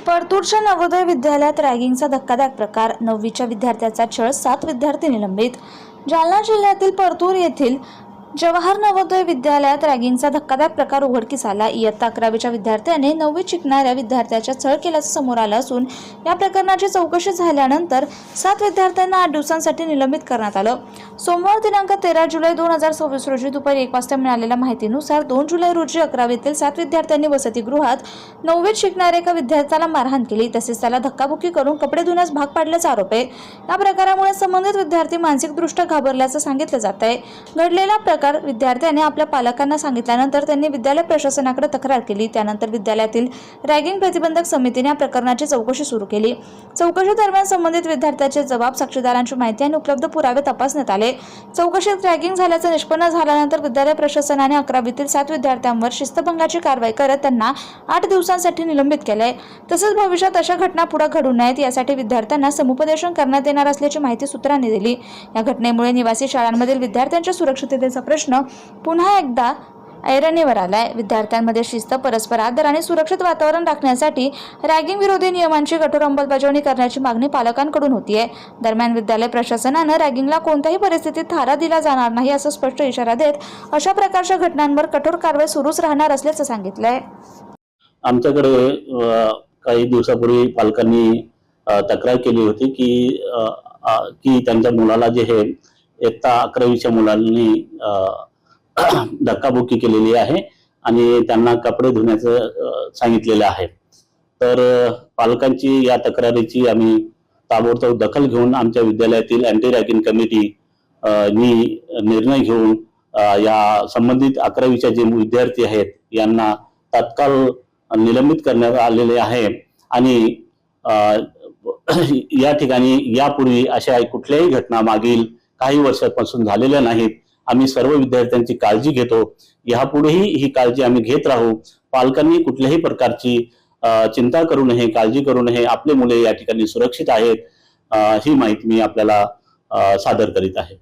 परतूरच्या नवोदय विद्यालयात रॅगिंगचा धक्कादायक प्रकार. 9वीच्या विद्यार्थ्याचा छळ, 7 विद्यार्थी निलंबित. जालना जिल्ह्यातील परतूर येथील जवाहर नवोदय विद्यालयात रॅगिंगचा धक्कादायक प्रकार उघडकीस आला. इयत्ता 11वीच्या विद्यार्थ्याने 9वीत शिकणाऱ्या विद्यार्थ्याच्या छळ केल्याचं समोर आलं असून या प्रकरणाची चौकशी झाल्यानंतर 7 विद्यार्थ्यांना 8 दिवसांसाठी निलंबित करण्यात आलं. सोमवार दिनांक 13 जुलै 2024 रोजी दुपारी 1 वाजता मिळालेल्या माहितीनुसार 2 जुलै रोजी 11वीतील 7 विद्यार्थ्यांनी वसतिगृहात 9वीत शिकणाऱ्या एका विद्यार्थ्याला मारहाण केली, तसेच त्याला धक्काबुक्की करून कपडे धुण्यास भाग पाडल्याचा आरोप आहे. या प्रकारामुळे संबंधित विद्यार्थी मानसिकदृष्ट्या घाबरल्याचं सांगितलं जात आहे. घडलेला प्रकार विद्यार्थ्याने आपल्या पालकांना सांगितल्यानंतर त्यांनी विद्यालय प्रशासनाकडे तक्रार केली. त्यानंतर विद्यालयातील रॅगिंग प्रतिबंधक समितीने या प्रकरणाची चौकशी सुरू केली. चौकशी दरम्यान संबंधित विद्यार्थ्याचे जबाब, साक्षीदारांची माहिती आणि उपलब्ध पुरावे तपासण्यात आले. चौकशीत रॅगिंग झाल्याचं निष्पन्न झाल्यानंतर विद्यालय प्रशासनाने 11वीतील 7 विद्यार्थ्यांवर शिस्तभंगाची कारवाई करत त्यांना 8 दिवसांसाठी निलंबित केले. तसेच भविष्यात अशा घटना पुढे घडू नयेत यासाठी विद्यार्थ्यांना समुपदेशन करण्यात येणार असल्याची माहिती सूत्रांनी दिली. या घटनेमुळे निवासी शाळांमधील विद्यार्थ्यांच्या सुरक्षिततेचा प्रश्न पुन्हा एकदा ऐरणीवर आलाय. विद्यार्थ्यांमध्ये शिस्त, परस्पर आदर आणि सुरक्षित वातावरण राखण्यासाठी रॅगिंग विरोधी नियमांची कठोर अंमलबजावणी करण्याची मागणी पालकांकडून होतीये. दरम्यान विद्यालय प्रशासनानं रॅगिंगला कोणत्याही परिस्थितीत थारा दिला जाणार नाही असा स्पष्ट इशारा देत अशा प्रकारच्या घटनांवर कठोर कारवाई सुरूच राहणार असल्याचं सांगितलंय. आमच्याकडे काही दिवसापूर्वी पालकांनी तक्रार केली होती की त्यांच्या मुलाला जे हे इयत्ता 11वीच्या मुलांनी धक्काबुक्की केलेली आहे आणि त्यांना कपडे धुण्याचं सांगितलेलं आहे. तर पालकांची या तक्रारीची आम्ही ताबडतोब दखल घेऊन आमच्या विद्यालयातील अँटी रॅगिंग कमिटी निर्णय घेऊन या संबंधित 11वीच्या जे विद्यार्थी आहेत यांना तात्काळ निलंबित करण्यात आलेले आहे. आणि या ठिकाणी यापूर्वी अशा कुठल्याही घटना मागील काही वर्षांपासून झालेल्या नाहीत. आम्ही सर्व विद्यार्थ्यांची काळजी घेतो, यापुढेही ही काळजी आम्ही घेत राहू. पालकांनी कुठल्याही प्रकारची चिंता करू नये, काळजी करू नये. आपले मुले या ठिकाणी सुरक्षित आहेत ही माहिती मी आपल्याला सादर करीत आहे.